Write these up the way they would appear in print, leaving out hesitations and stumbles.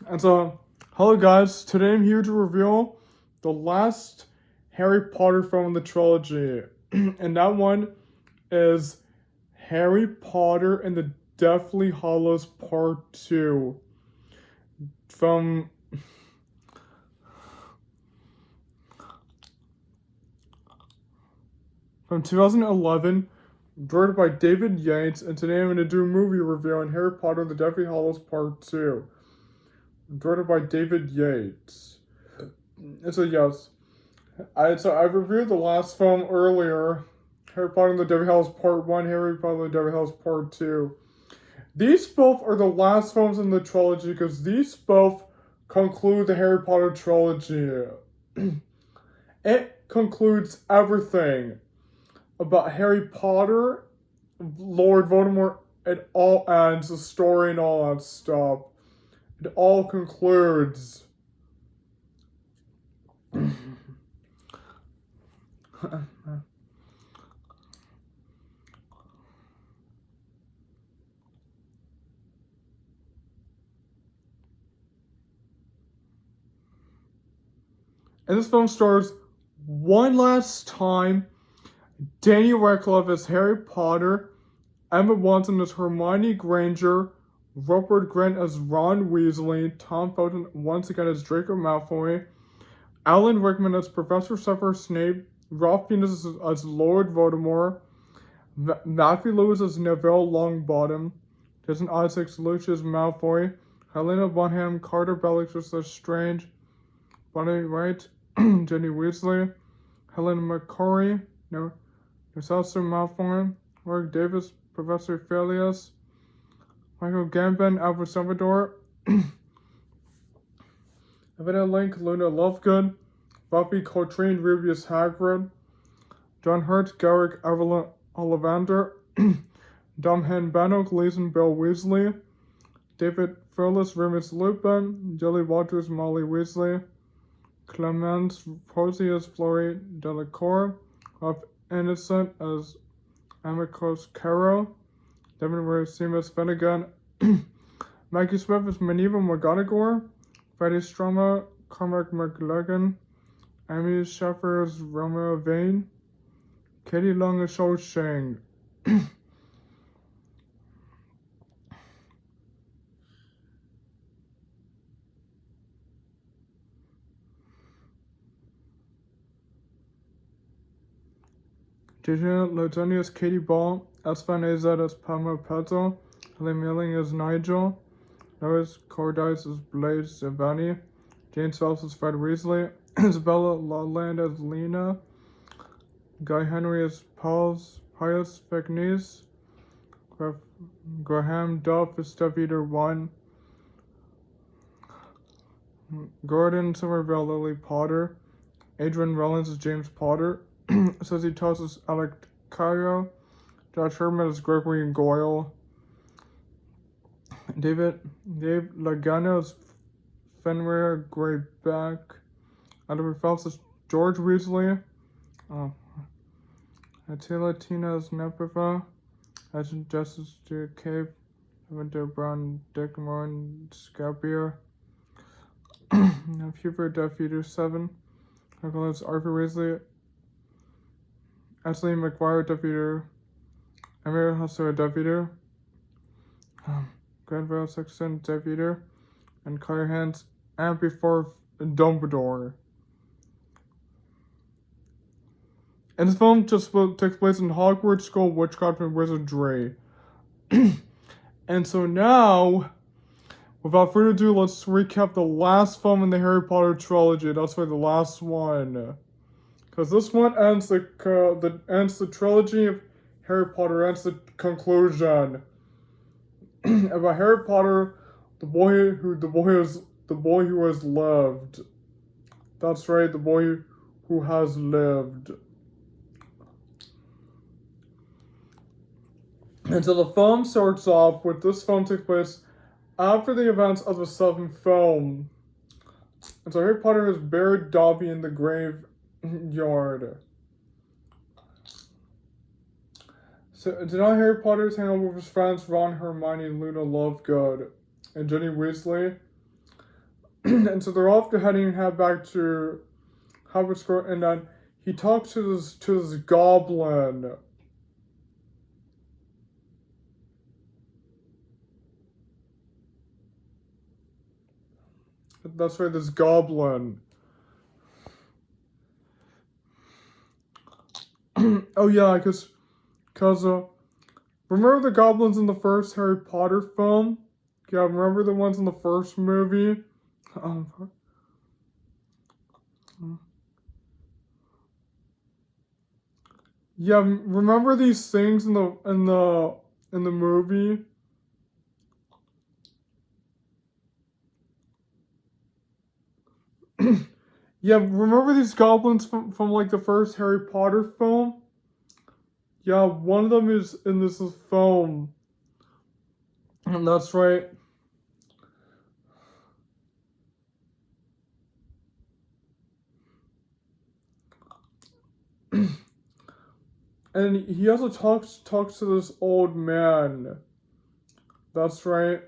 And so, hello guys, today I'm here to reveal the last Harry Potter film in the trilogy. And that one is Harry Potter and the Deathly Hallows Part 2. From 2011, directed by David Yates, and today I'm going to do a movie review on Harry Potter and the Deathly Hallows Part 2. Directed by David Yates. And so yes, I reviewed the last film earlier, Harry Potter and the Deathly Hallows Part 1, Harry Potter and the Deathly Hallows Part 2. These both are the last films in the trilogy because these both conclude the Harry Potter trilogy. It concludes everything about Harry Potter, Lord Voldemort. It all ends, the story and all that stuff. It all concludes. And this film stars one last time Danny Radcliffe as Harry Potter, Emma Watson as Hermione Granger, Rupert Grint as Ron Weasley, Tom Felton once again as Draco Malfoy, Alan Rickman as Professor Severus Snape, Ralph Fiennes as Lord Voldemort, Matthew Lewis as Neville Longbottom, Jason Isaacs Lucius Malfoy, Helena Bonham Carter Bellick as Strange, Bonnie Wright, Jenny Weasley, Helen McCrory, Narcissa Malfoy, Mark Davis, Professor Filius, Michael Gambon, Albert Salvador, Evan Link, Luna Lovegood, Bobby Coltrane, Rubius Hagrid, John Hurt, Garrick Ollivander, Dom Hanbano, Gleason, Bill Weasley, David Furless, Remus Lupin, Jolly Walters, Molly Weasley, Clemence Posius, Flori Delacour, Ralph Innocent as Amicus Caro, Devin Seamus Finnegan, Maggie Smith as Minerva McGonagall, Freddie Stroma, Cormac McLagan, Amy Sheffer as Romeo Vane, Katie Long as Shou Shang. Gigi Lotoni as Katie Ball, Esfan Azad as Palmer Pezzo, Haley Milling as Nigel, Norris Cordice as Blaze Zavani, James Phelps as Fred Weasley, Isabella Lawland as Lena, Guy Henry as Pius Vignes, Graham Duff as Steph Eater 1, Gordon Somerville Lily Potter, Adrian Rollins as James Potter, Susie Toss as Alec Cairo, Josh Herman as Gregory Goyle, Dave Lagana as Fenrir Greyback, Adam Phelps as George Weasley, Attila Tina as Nepiva, Agent Justice J. Cave, Lavender Brown, Dick Moran, Scabier, Hubert Death Eater 7, Nicholas Arthur Weasley, Ashley McGuire Death Eater, Emir Husser Death Eater, Granville Sexton Death Eater, and Claire Hans and before Dumbledore. And this film just takes place in Hogwarts School of Witchcraft and Wizardry. And so now, without further ado, let's recap the last film in the Harry Potter trilogy. That's right, the last one. Because this one ends the trilogy of Harry Potter, ends the conclusion about Harry Potter, the boy who has lived. That's right, the boy who has lived. And so the film starts off with this film takes place after the events of the seventh film. And so Harry Potter has buried Dobby in the graveyard. So now Harry Potter is hanging out with his friends Ron, Hermione, Luna Lovegood, and Ginny Weasley. and so they're off to head back to Hogwarts School, and then he talks to this goblin. That's right, this goblin. Oh yeah, cause remember the goblins in the first Harry Potter film? Yeah, remember the ones in the first movie? Yeah, remember these things in the movie? Yeah, remember these goblins from like the first Harry Potter film? Yeah, one of them is in this film. And that's right. And he also talks to this old man. That's right.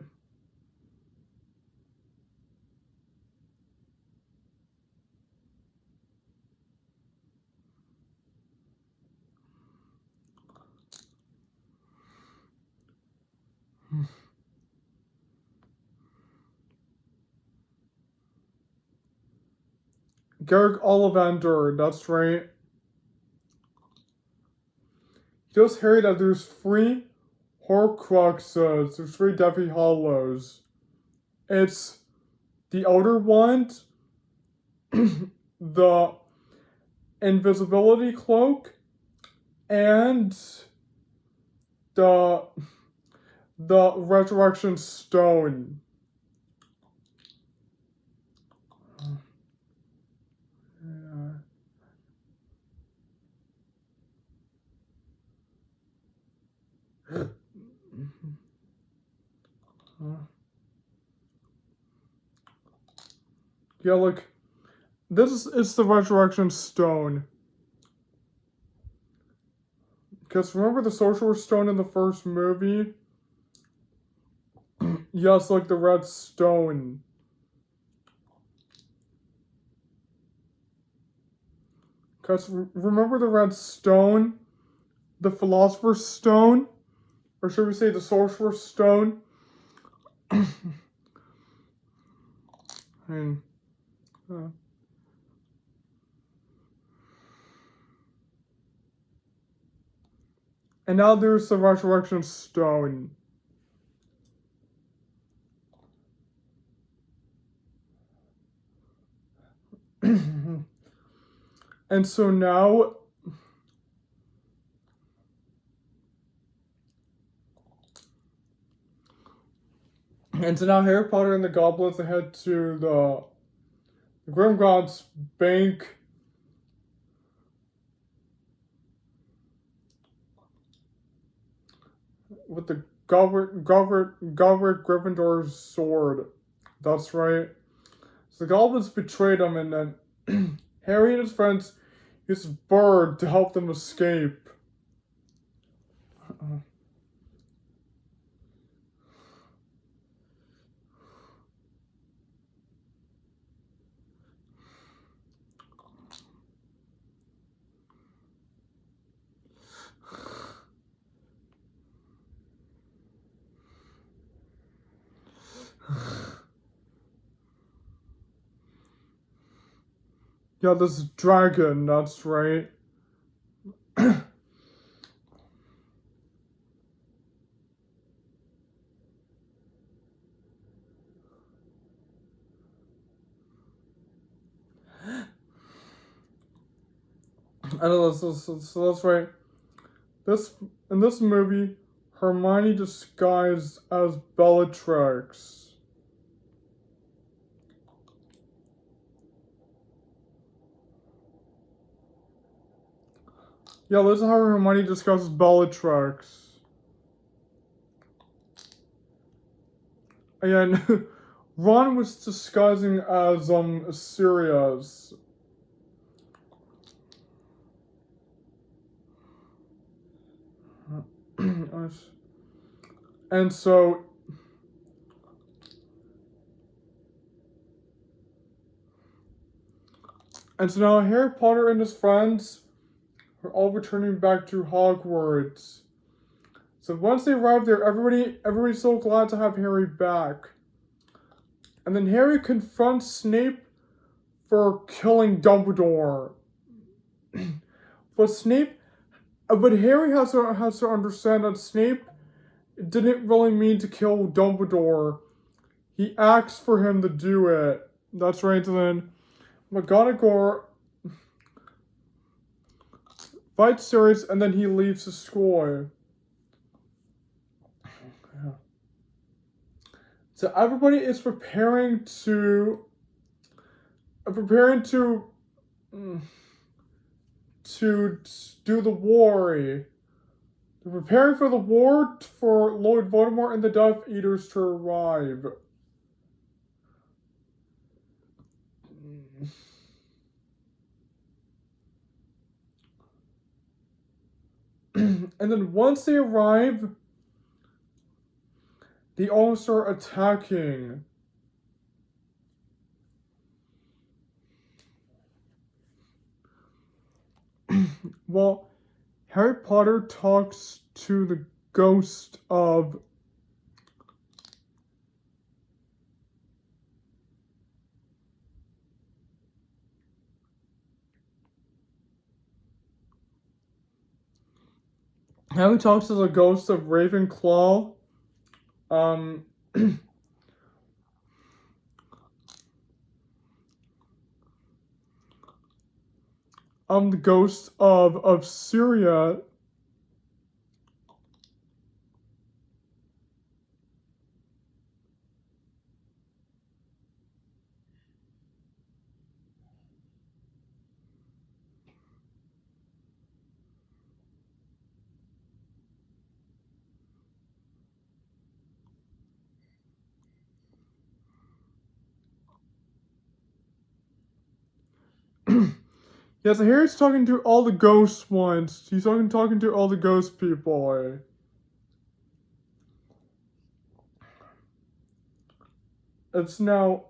Garrick Ollivander, that's right. He tells Harry that there's 3 Horcruxes, there's 3 Deathly Hallows. It's the Outer Wand, the Invisibility Cloak, and the Resurrection Stone. Yeah, like this is the Resurrection Stone. Because remember the Sorcerer's Stone in the first movie? Yes, like the red stone. Because remember the red stone? The Philosopher's Stone? Or should we say the Sorcerer's Stone? And, and now there's the Resurrection Stone. And so now Harry Potter and the Goblins head to the Grimgotts Bank. With the Goblet Gryffindor's sword. That's right. So the goblins betrayed him, and then Harry and his friends use a bird to help them escape. Yeah, this dragon, that's right. I know, so that's right. In this movie, Hermione disguised as Bellatrix. Yeah, this is how Hermione disguises Bellatrix. And Ron was disguising as Sirius. And so And so now Harry Potter and his friends are all returning back to Hogwarts. So once they arrive there, everybody's so glad to have Harry back. And then Harry confronts Snape for killing Dumbledore. But Harry has to understand that Snape didn't really mean to kill Dumbledore. He asked for him to do it. That's right. And then McGonagall fights Sirius, and then he leaves the school. So everybody is preparing to do the war. They're preparing for the war for Lord Voldemort and the Death Eaters to arrive. And then once they arrive, they all start attacking. Well, Harry Potter talks to the ghost of Harry talks to the ghost of Ravenclaw. The ghost of Syria. Yeah, so Harry's talking to all the ghost ones. He's talking to all the ghost people. It's now.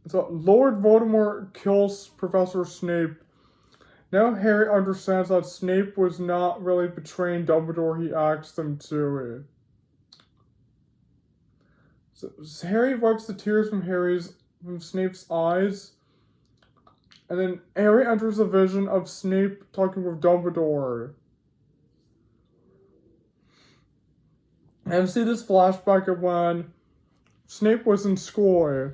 So Lord Voldemort kills Professor Snape. Now Harry understands that Snape was not really betraying Dumbledore. He asked him to. So Harry wipes the tears from Snape's eyes. And then Harry enters a vision of Snape talking with Dumbledore. And we see this flashback of when Snape was in school.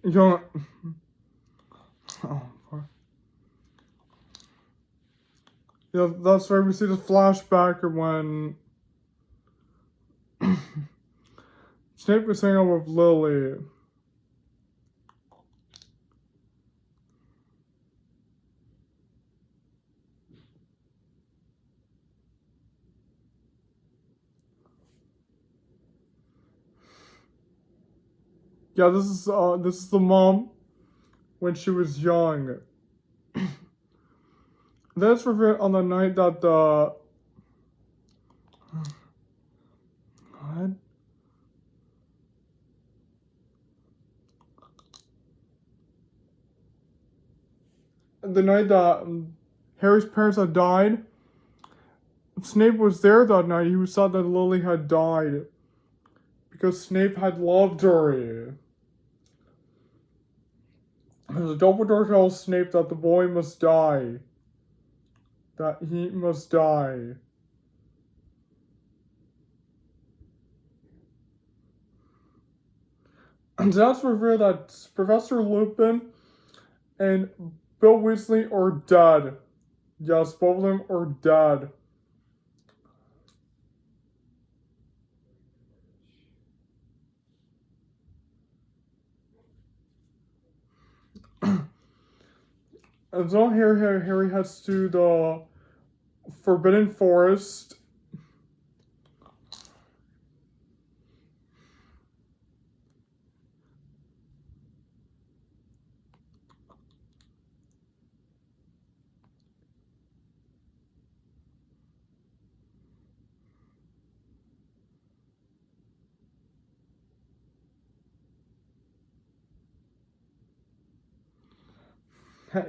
Yeah. Yeah, that's right. We see the flashback of when Snape was hanging out with Lily. Yeah, this is the mom when she was young. That's revealed on the night that the what? The night that Harry's parents had died. Snape was there that night. He thought that Lily had died because Snape had loved her. The Dumbledore tells Snape that the boy must die. That he must die. And that's revealed that Professor Lupin and Bill Weasley are dead. Yes, both of them are dead. And so Harry heads to the Forbidden Forest.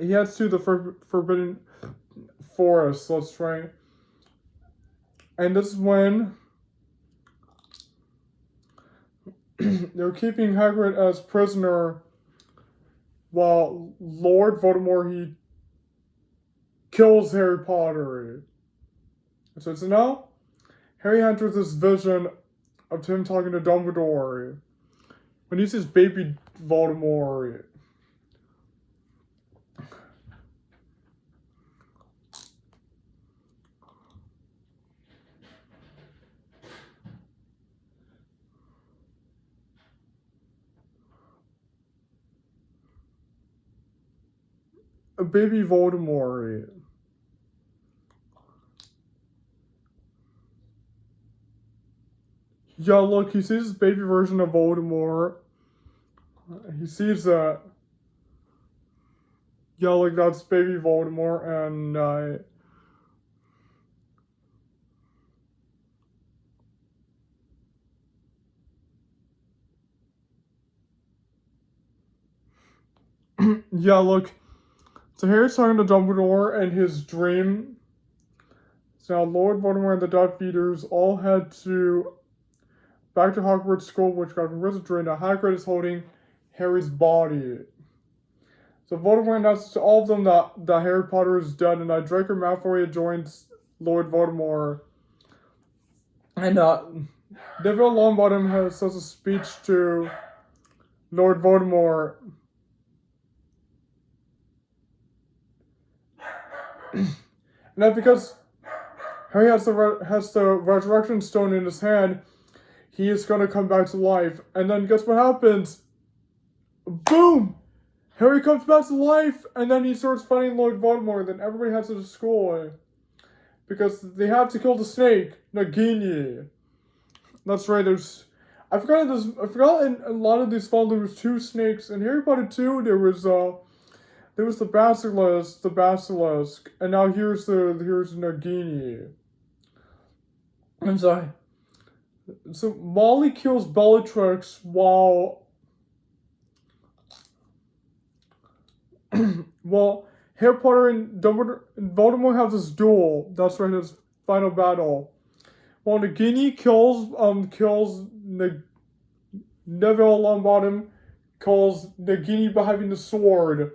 he heads to the Forbidden Forest, that's right. And this is when they're keeping Hagrid as prisoner while Lord Voldemort, he kills Harry Potter. So now, Harry enters this vision of him talking to Dumbledore. When he sees baby Voldemort. A baby Voldemort. Yeah, look, he sees this baby version of Voldemort. He sees that. Yeah, like that's baby Voldemort, and yeah, look. So Harry's talking to Dumbledore, and his dream. So now Lord Voldemort and the Death Eaters all head back to Hogwarts School, which got from Wizardry. Now Hagrid is holding Harry's body. So Voldemort announces to all of them that Harry Potter is dead, and that Draco Malfoy joins Lord Voldemort. And Neville Longbottom says a speech to Lord Voldemort. And that's because Harry has the resurrection stone in his hand, he is going to come back to life. And then guess what happens? Boom! Harry comes back to life, and then he starts fighting Lord Voldemort. Then everybody heads to school because they have to kill the snake, Nagini. That's right. I forgot in a lot of these films there was 2 snakes. In Harry Potter 2, there was the basilisk, and now here's Nagini. I'm sorry. So Molly kills Bellatrix while Harry Potter and Voldemort have this duel. That's right, his final battle. While Nagini kills Neville Longbottom, calls Nagini by having the sword.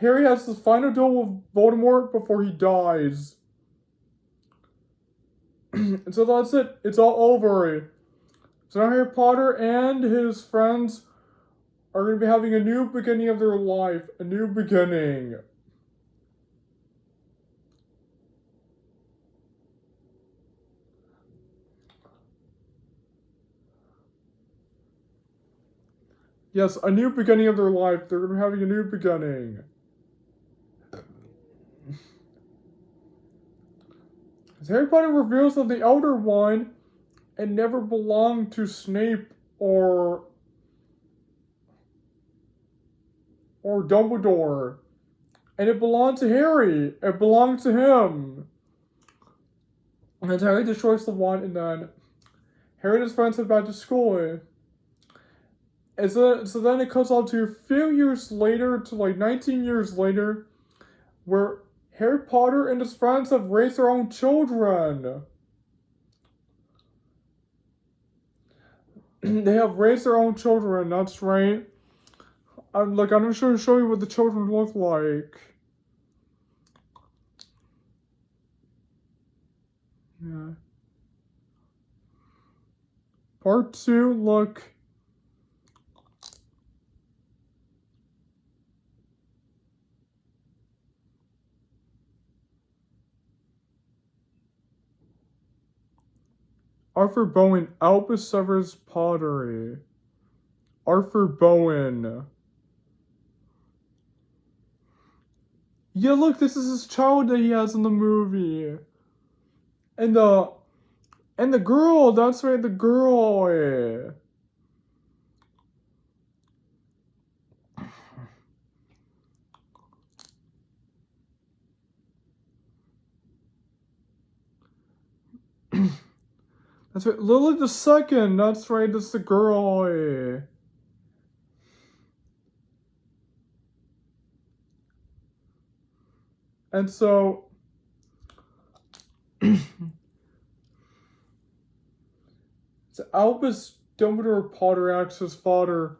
Harry has the final duel with Voldemort before he dies. And so that's it. It's all over. So now Harry Potter and his friends are going to be having a new beginning of their life. A new beginning. Yes, a new beginning of their life. They're going to be having a new beginning. As Harry Potter reveals that the Elder Wand it never belonged to Snape or Dumbledore. And it belonged to Harry. It belonged to him. And Harry destroys the wand, and then Harry and his friends head back to school. And so then it cuts on to a few years later, to like 19 years later, where Harry Potter and his friends have raised their own children. They have raised their own children, that's right. I'm going to show you what the children look like. Yeah. Part 2, look. Arthur Bowen, Albus Severus Pottery. Arthur Bowen. Yeah, look, this is his child that he has in the movie. And the girl, that's right, the girl. That's right, Lily the Second, that's right, that's the girl. And so Albus Dumbledore Potter asks his father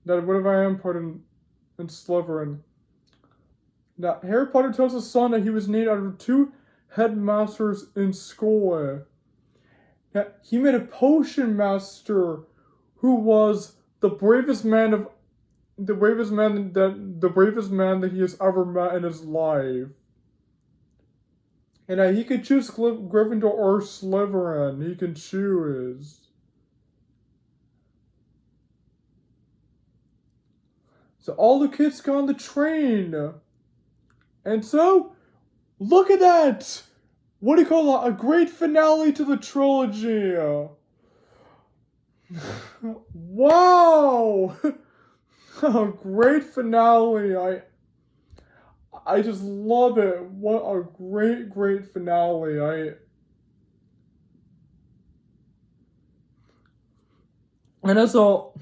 that what if I am put in Slytherin? Now, Harry Potter tells his son that he was named after two headmasters in school. Now, he made a potion master who was the bravest man that he has ever met in his life. And he could choose Gryffindor or Slytherin. He can choose. So all the kids got on the train. And so, look at that! What do you call that? A great finale to the trilogy. Wow! A great finale. I just love it. What a great finale. And also,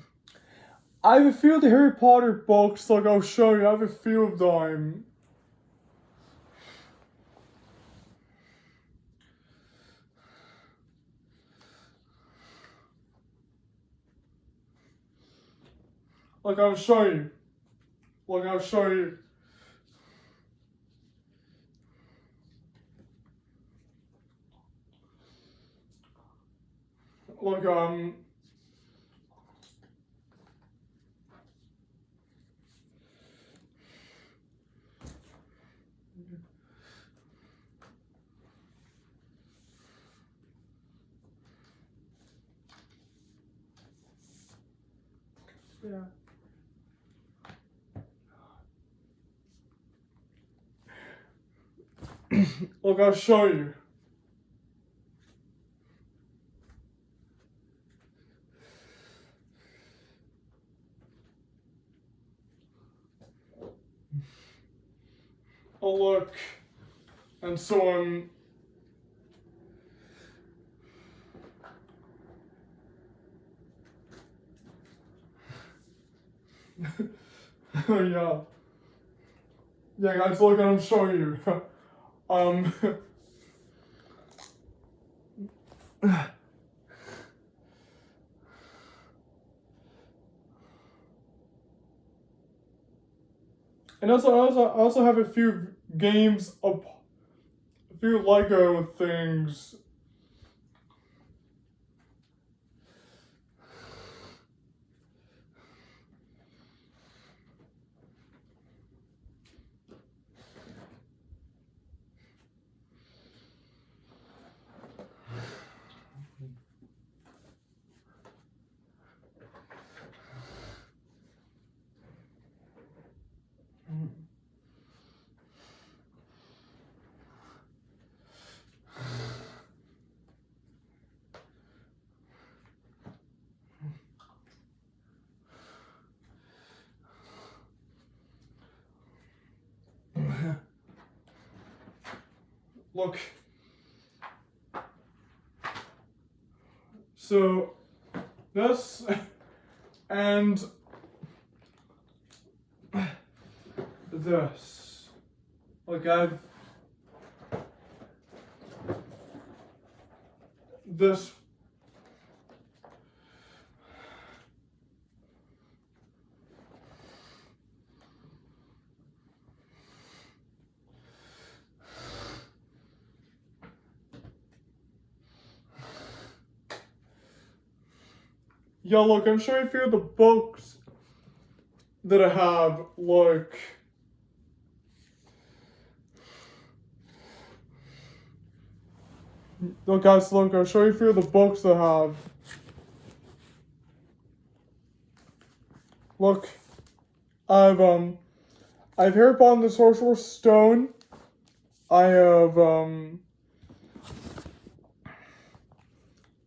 I have a few of the Harry Potter books, like I'll show you, I have a few of them. Like I'll show you. Look, yeah. Look, I'll show you. Oh, look. And so yeah. Yeah, guys, look, I'm showing you. And I also have a few games of a few Lego things. Look. So, this and this. Like, this. Yeah, look, I'm showing you a few of the books that I have. Look. Look, guys, look, I'll show you a few of the books I have. Look, I have Harry Potter and the Sorcerer's Stone. I have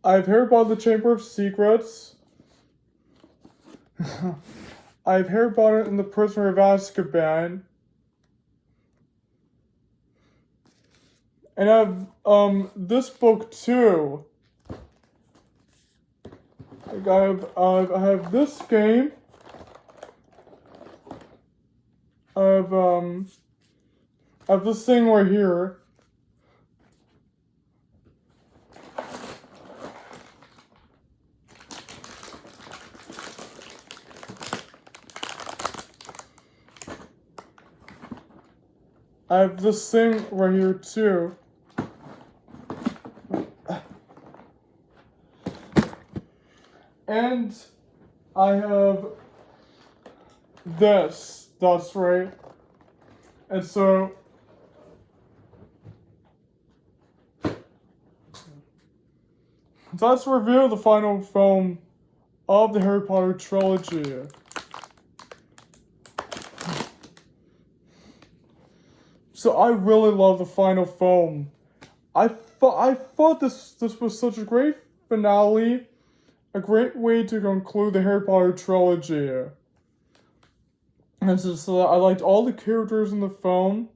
Harry Potter and the Chamber of Secrets. I have Harry Potter and the Prisoner of Azkaban. And I have this book too. Like I have this game. I have I have this thing right here. I have this thing right here too. And I have this. That's right. And so let's review the final film of the Harry Potter trilogy. So I really love the final film. I thought this was such a great finale, a great way to conclude the Harry Potter trilogy. And so I liked all the characters in the film.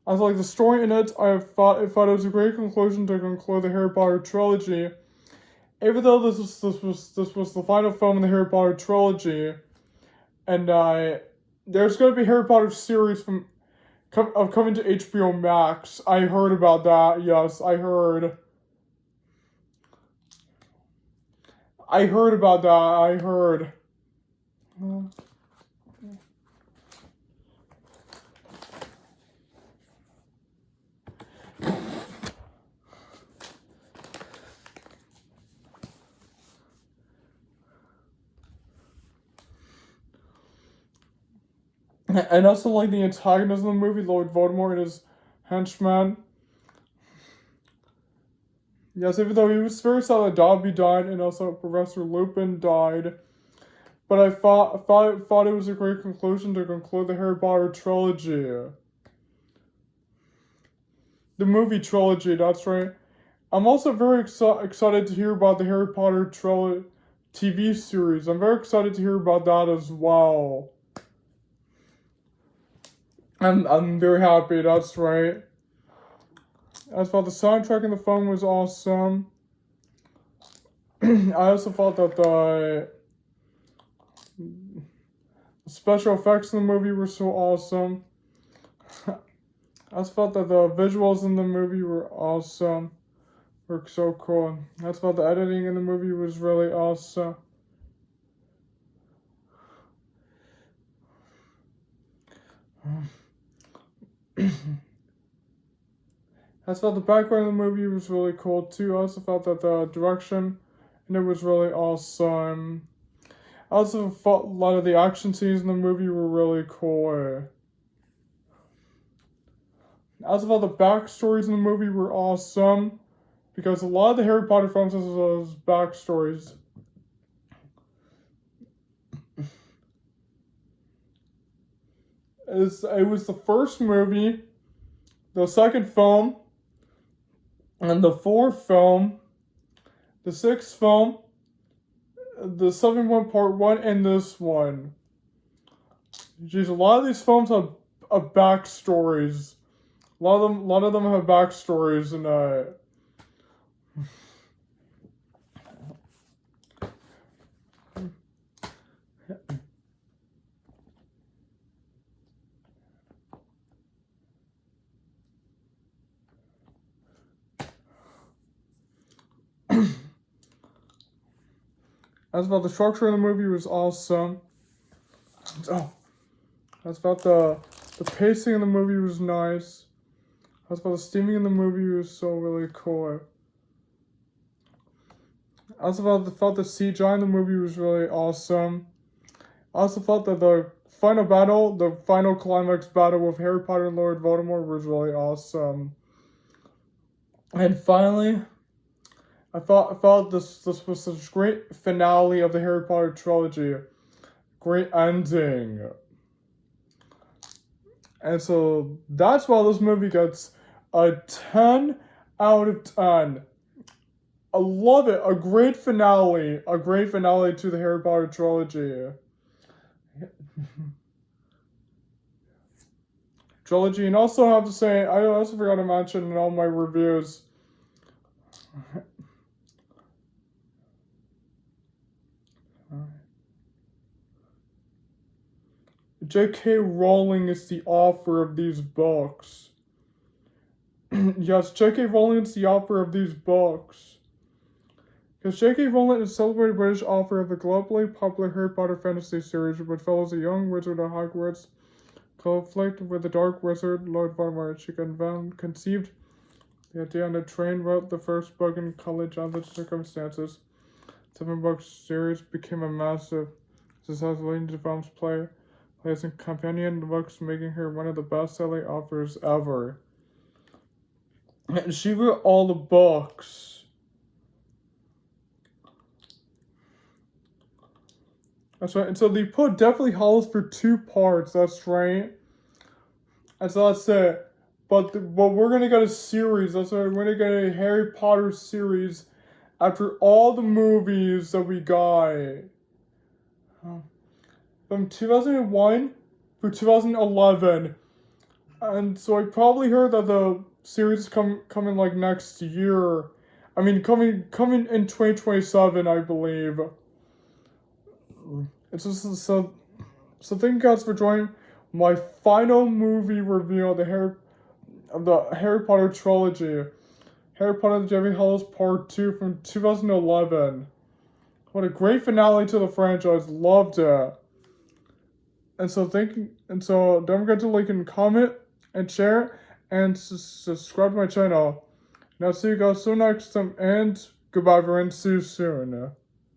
I liked the story in it. I thought it was a great conclusion to conclude the Harry Potter trilogy. Even though this was the final film in the Harry Potter trilogy, and there's going to be Harry Potter series coming to HBO Max. I heard about that. Yes, I heard. I heard about that. I heard. And also, like, the antagonist in the movie, Lord Voldemort and his henchman. Yes, even though he was very sad that Dobby died and also Professor Lupin died. But I thought it was a great conclusion to conclude the Harry Potter trilogy. The movie trilogy, that's right. I'm also very excited to hear about the Harry Potter TV series. I'm very excited to hear about that as well. I'm very happy, that's right. As for the soundtrack in the film was awesome. I also thought that the special effects in the movie were so awesome. I just felt that the visuals in the movie were awesome. Were so cool. I just felt the editing in the movie was really awesome. I just felt the background of the movie was really cool too. I also felt that the direction in it was really awesome. I also thought a lot of the action scenes in the movie were really cool. I also thought the backstories in the movie were awesome, because a lot of the Harry Potter films have those backstories. It was the first movie, the second film, and the fourth film, the sixth film, the seventh one, part one, and this one. Jeez, a lot of these films have backstories. A lot of them have backstories, and as about the structure of the movie was awesome. Oh, as about the pacing in the movie was nice. As about the steaming in the movie was so really cool. I also felt the CGI in the movie was really awesome. I also felt that the final climax battle with Harry Potter and Lord Voldemort was really awesome. And finally, I felt this was such a great finale of the Harry Potter trilogy. Great ending. And so that's why this movie gets a 10 out of 10. I love it. A great finale to the Harry Potter trilogy. And also have to say, I also forgot to mention in all my reviews, J.K. Rowling is the author of these books. Yes, J.K. Rowling is the author of these books. Because J.K. Rowling is a celebrated British author of the globally popular Harry Potter fantasy series, which follows a young wizard at Hogwarts' conflict with the Dark Wizard, Lord Voldemort. She conceived the idea on a train, wrote the first book in college under the circumstances. 7-book series became a massive success, leading to films, plays, and companion books, making her one of the best-selling authors ever. And she wrote all the books. That's right. And so they put Deathly Hallows for 2 parts. That's right. And so that's it. But we're gonna get a series. That's right. We're gonna get a Harry Potter series after all the movies that we got. From 2001 through 2011. And so I probably heard that the series coming like next year. I mean, coming in 2027, I believe. It's just so thank you guys for joining my final movie review of the Harry Potter trilogy. Harry Potter and the Deathly Hallows Part 2 from 2011. What a great finale to the franchise. Loved it. And so don't forget to like and comment and share and subscribe to my channel. Now see you guys so next time, and goodbye everyone. See you soon.